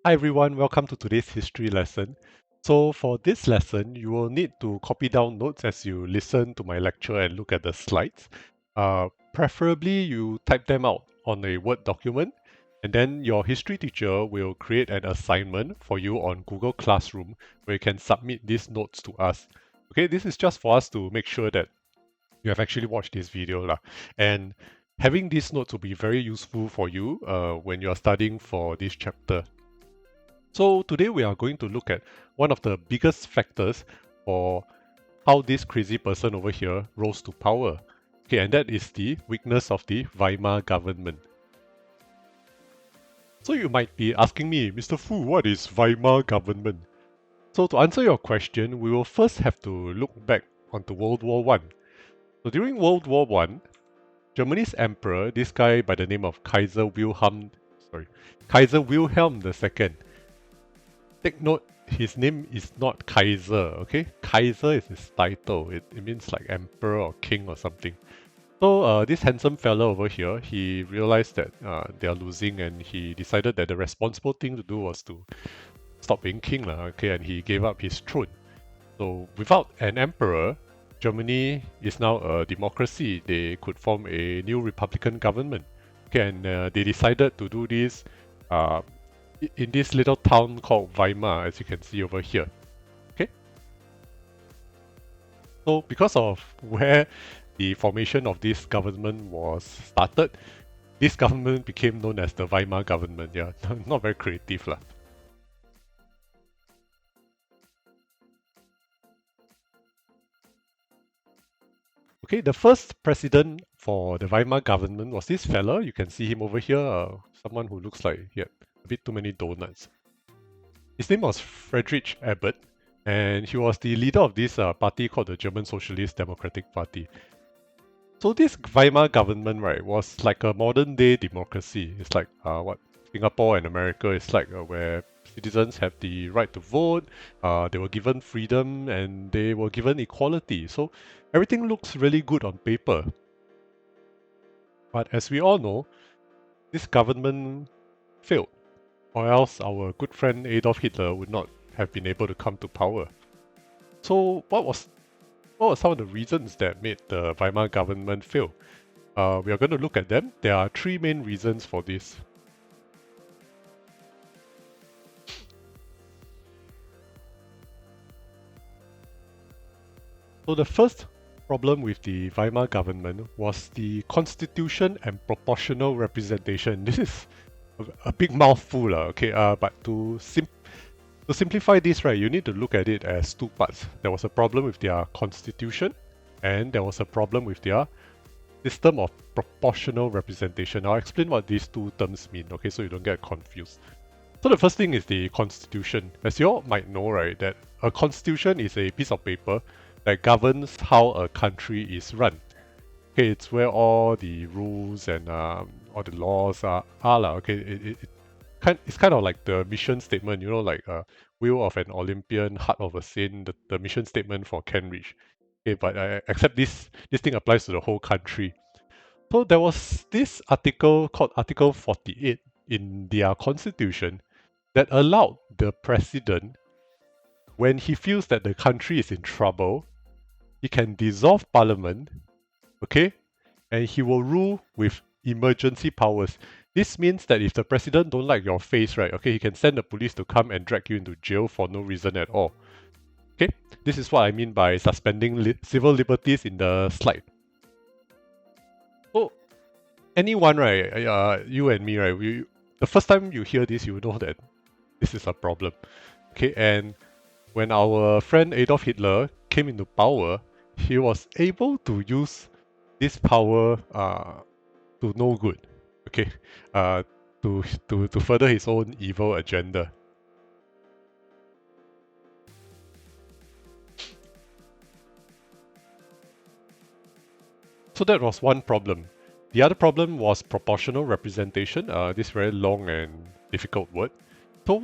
Hi everyone, welcome to today's history lesson. So for this lesson, you will need to copy down notes as you listen to my lecture and look at the slides. Preferably you type them out on a Word document, and then your history teacher will create an assignment for you on Google Classroom where you can submit these notes to us. Okay, this is just for us to make sure that you have actually watched this video lah. And having these notes will be very useful for you when you are studying for this chapter. So today we are going to look at one of the biggest factors for how this crazy person over here rose to power. Okay, and that is the weakness of the Weimar government. So you might be asking me, Mr. Fu, what is Weimar government? So to answer your question, we will first have to look back onto World War One. So during World War One, Germany's emperor, this guy by the name of Kaiser Wilhelm II. Take note, his name is not Kaiser, okay? Kaiser is his title. It means like emperor or king or something. So this handsome fella over here, he realized that they are losing and he decided that the responsible thing to do was to stop being king, okay? And he gave up his throne. So without an emperor, Germany is now a democracy. They could form a new republican government. Okay, and they decided to do this uh, in this little town called Weimar, as you can see over here. Okay, so because of where the formation of this government was started, this government became known as the Weimar government. Yeah, not very creative lah. Okay, the first president for the Weimar government was this fella. You can see him over here, someone who looks like he had a bit too many donuts. His name was Friedrich Ebert, and he was the leader of this party called the German Socialist Democratic Party. So this Weimar government, right, was like a modern day democracy. It's like what Singapore and America is like, where citizens have the right to vote, they were given freedom, and they were given equality. So everything looks really good on paper. But as we all know, this government failed, or else our good friend Adolf Hitler would not have been able to come to power. So what were some of the reasons that made the Weimar government fail? We are going to look at them. There are three main reasons for this. So the first problem with the Weimar government was the constitution and proportional representation. This is a big mouthful, okay? But to simplify this, right, you need to look at it as two parts. There was a problem with their constitution, and there was a problem with their system of proportional representation. I'll explain what these two terms mean, okay, so you don't get confused. So the first thing is the constitution. As you all might know, right, that a constitution is a piece of paper that governs how a country is run. Okay, it's where all the rules and all the laws are lah. Okay, it's kind of like the mission statement, like will of an Olympian, heart of a saint, the mission statement for Cambridge. Okay, but except this thing applies to the whole country. So there was this article called Article 48 in their constitution that allowed the president, when he feels that the country is in trouble, he can dissolve parliament, okay, and he will rule with emergency powers. This means that if the president don't like your face, right, okay, he can send the police to come and drag you into jail for no reason at all. Okay, this is what I mean by suspending civil liberties in the slide. So anyone, right, you and me, right, the first time you hear this, you know that this is a problem. Okay, and when our friend Adolf Hitler came into power, he was able to use this power to no good. Okay, to further his own evil agenda. So that was one problem. The other problem was proportional representation. This very long and difficult word. So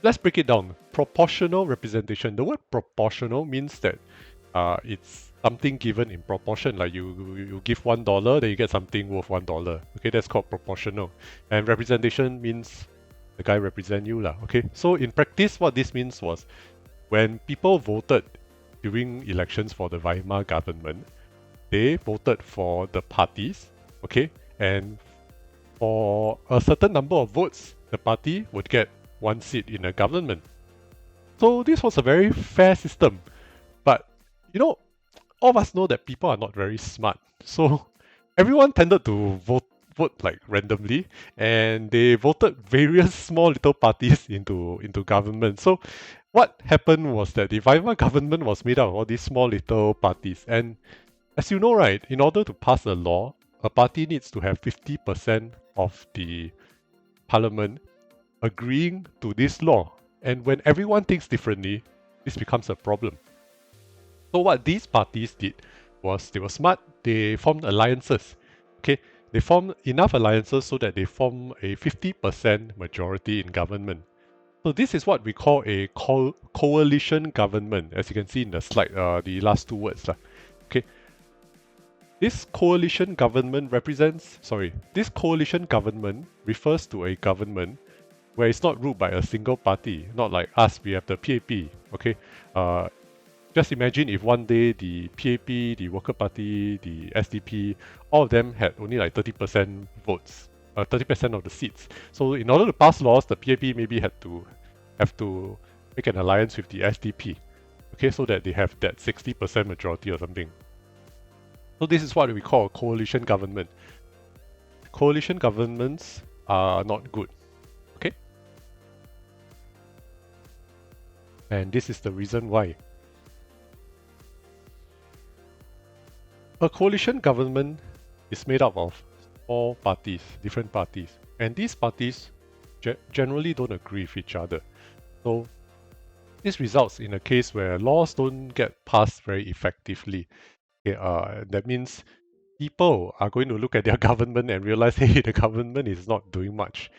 let's break it down. Proportional representation. The word proportional means that it's something given in proportion. Like you give $1, then you get something worth $1. Okay, that's called proportional. And representation means the guy represent you lah. Okay, so in practice, what this means was when people voted during elections for the Weimar government, they voted for the parties, okay, and for a certain number of votes, the party would get one seat in a government. So this was a very fair system. But, you know, all of us know that people are not very smart. So everyone tended to vote like randomly, and they voted various small little parties into government. So what happened was that the Weimar government was made up of all these small little parties. And as you know, right, in order to pass a law, a party needs to have 50% of the parliament agreeing to this law. And when everyone thinks differently, this becomes a problem. So what these parties did was they were smart, they formed alliances. Okay, they formed enough alliances so that they form a 50% majority in government. So this is what we call a coalition government, as you can see in the slide, the last two words. Okay, this coalition government refers to a government where it's not ruled by a single party, not like us, we have the PAP, okay? Just imagine if one day the PAP, the Worker Party, the SDP, all of them had only like 30% votes, 30% of the seats. So in order to pass laws, the PAP maybe have to make an alliance with the SDP, okay, so that they have that 60% majority or something. So this is what we call a coalition government. Coalition governments are not good, okay? And this is the reason why. A coalition government is made up of all parties, different parties, and these parties generally don't agree with each other. So this results in a case where laws don't get passed very effectively. Okay, that means people are going to look at their government and realize, hey, the government is not doing much.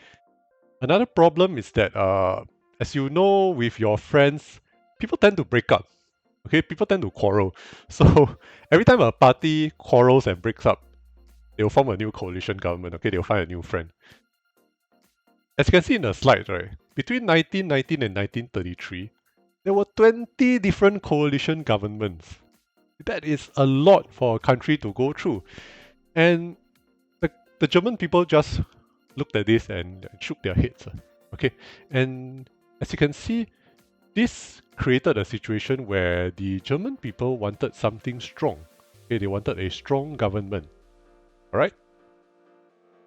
Another problem is that, as you know, with your friends, people tend to break up. Okay, people tend to quarrel. So every time a party quarrels and breaks up, they'll form a new coalition government. Okay, they'll find a new friend. As you can see in the slide, right, between 1919 and 1933, there were 20 different coalition governments. That is a lot for a country to go through. And the German people just looked at this and shook their heads. Okay, and as you can see, this created a situation where the German people wanted something strong. Okay, they wanted a strong government. Alright?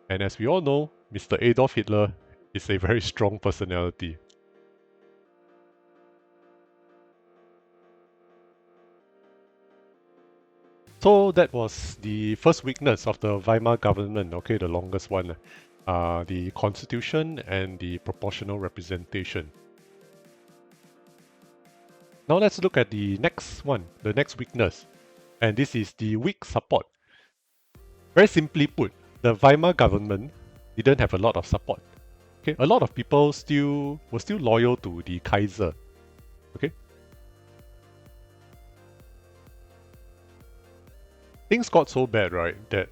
And as we all know, Mr. Adolf Hitler is a very strong personality. So that was the first weakness of the Weimar government, okay, the longest one. The constitution and the proportional representation. Now let's look at the next one, the next weakness. And this is the weak support. Very simply put, the Weimar government didn't have a lot of support. Okay, a lot of people were still loyal to the Kaiser. Okay. Things got so bad, right, that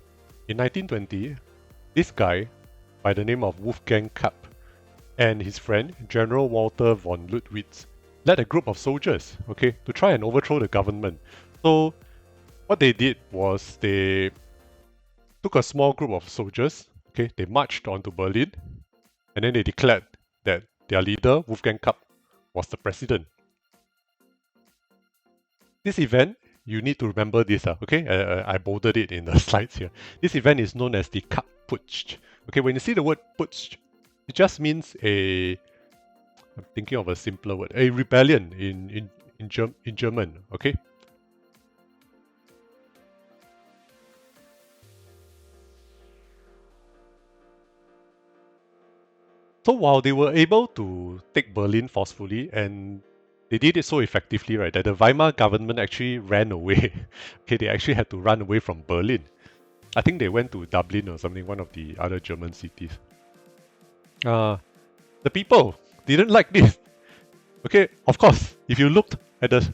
in 1920, this guy by the name of Wolfgang Kapp and his friend, General Walter von Lüttwitz, led a group of soldiers, okay, to try and overthrow the government. So what they did was they took a small group of soldiers, okay, they marched onto Berlin, and then they declared that their leader, Wolfgang Kapp, was the president. This event, you need to remember this, okay? I bolded it in the slides here. This event is known as the Kapp Putsch. Okay, when you see the word Putsch, it just means I'm thinking of a simpler word, a rebellion in German, okay? So while they were able to take Berlin forcefully, and they did it so effectively, right, that the Weimar government actually ran away. Okay, they actually had to run away from Berlin. I think they went to Dublin or something, one of the other German cities. The people didn't like this. Okay, of course, if you looked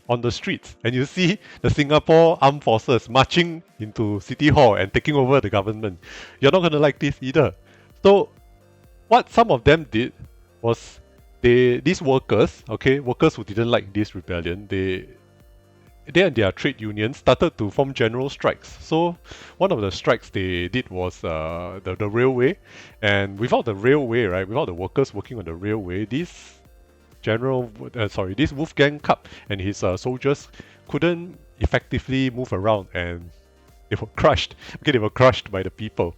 on the streets and you see the Singapore armed forces marching into City Hall and taking over the government, you're not going to like this either. So what some of them did was these workers, okay, workers who didn't like this rebellion, they and their trade unions started to form general strikes. So one of the strikes they did was the railway, and without the railway, right, without the workers working on the railway, this Wolfgang Kapp and his soldiers couldn't effectively move around, and they were crushed. Okay, they were crushed by the people.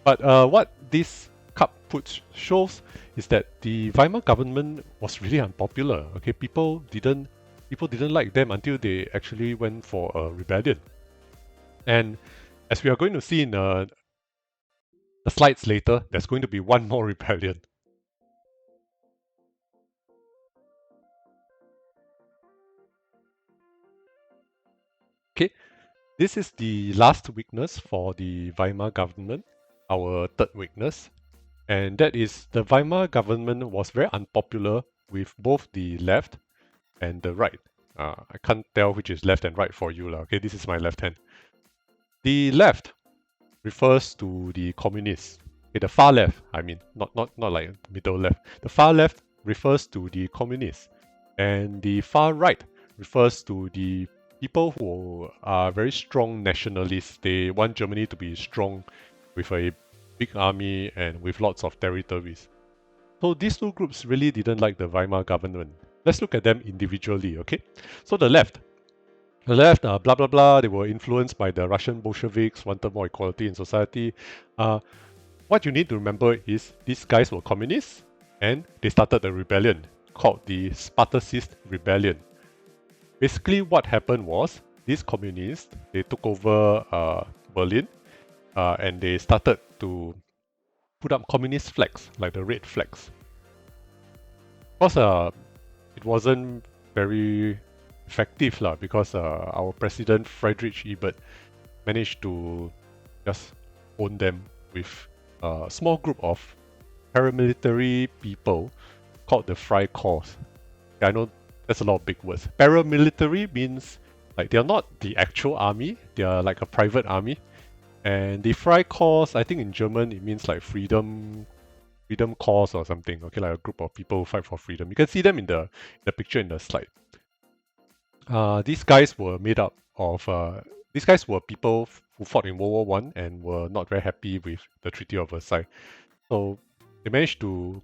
But what this Kapp Putsch shows is that the Weimar government was really unpopular. Okay, people didn't like them until they actually went for a rebellion. And as we are going to see in the slides later, there's going to be one more rebellion. Okay, this is the last weakness for the Weimar government, our third weakness. And that is the Weimar government was very unpopular with both the left and the right. I can't tell which is left and right for you. Okay, this is my left hand. The left refers to the communists. Okay, the far left, I mean, not like middle left. The far left refers to the communists. And the far right refers to the people who are very strong nationalists. They want Germany to be strong with a big army and with lots of territories. So these two groups really didn't like the Weimar government. Let's look at them individually, okay? So the left, blah blah blah, they were influenced by the Russian Bolsheviks, wanted more equality in society. What you need to remember is these guys were communists and they started a rebellion called the Spartacist Rebellion. Basically what happened was these communists, they took over Berlin and they started to put up communist flags, like the red flags. Of course, it wasn't very effective because our president Friedrich Ebert managed to just own them with a small group of paramilitary people called the Freikorps. I know that's a lot of big words. Paramilitary means like they are not the actual army, they are like a private army. And the Freikorps, I think in German it means like freedom cause or something. Okay, like a group of people who fight for freedom. You can see them in the picture in the slide. These guys were made up of these guys were people who fought in World War One and were not very happy with the Treaty of Versailles. So they managed to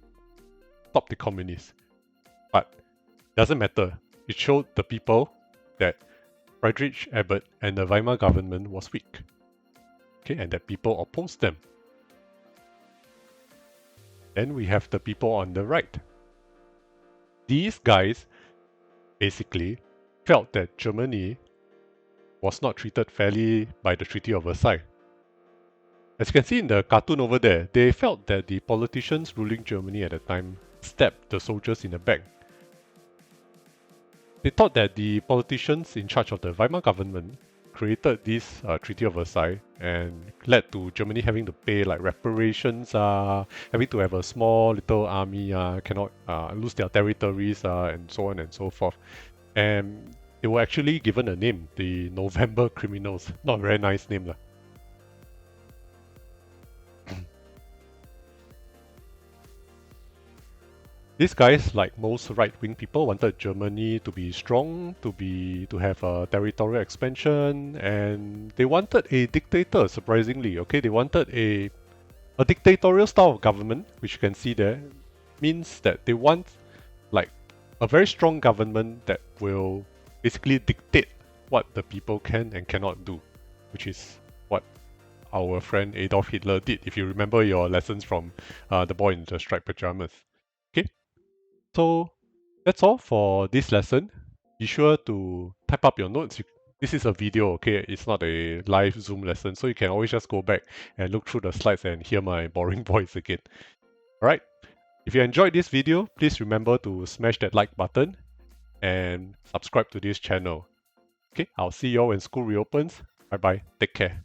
stop the communists. But doesn't matter. It showed the people that Friedrich Ebert and the Weimar government was weak. Okay, and that people opposed them. Then we have the people on the right. These guys basically felt that Germany was not treated fairly by the Treaty of Versailles. As you can see in the cartoon over there, they felt that the politicians ruling Germany at the time stabbed the soldiers in the back. They thought that the politicians in charge of the Weimar government created this Treaty of Versailles and led to Germany having to pay like reparations, having to have a small little army, cannot lose their territories, and so on and so forth. And they were actually given a name, the November Criminals. Not a very nice name. These guys, like most right-wing people, wanted Germany to be strong, to have a territorial expansion, and they wanted a dictator, surprisingly. Okay, they wanted a dictatorial style of government, which you can see there, means that they want like a very strong government that will basically dictate what the people can and cannot do, which is what our friend Adolf Hitler did, if you remember your lessons from The Boy in the Striped Pajamas. Okay, so that's all for this lesson. Be sure to type up your notes. This is a video, okay? It's not a live Zoom lesson, so you can always just go back and look through the slides and hear my boring voice again. Alright, if you enjoyed this video, please remember to smash that like button and subscribe to this channel. Okay, I'll see you all when school reopens. Bye bye, take care.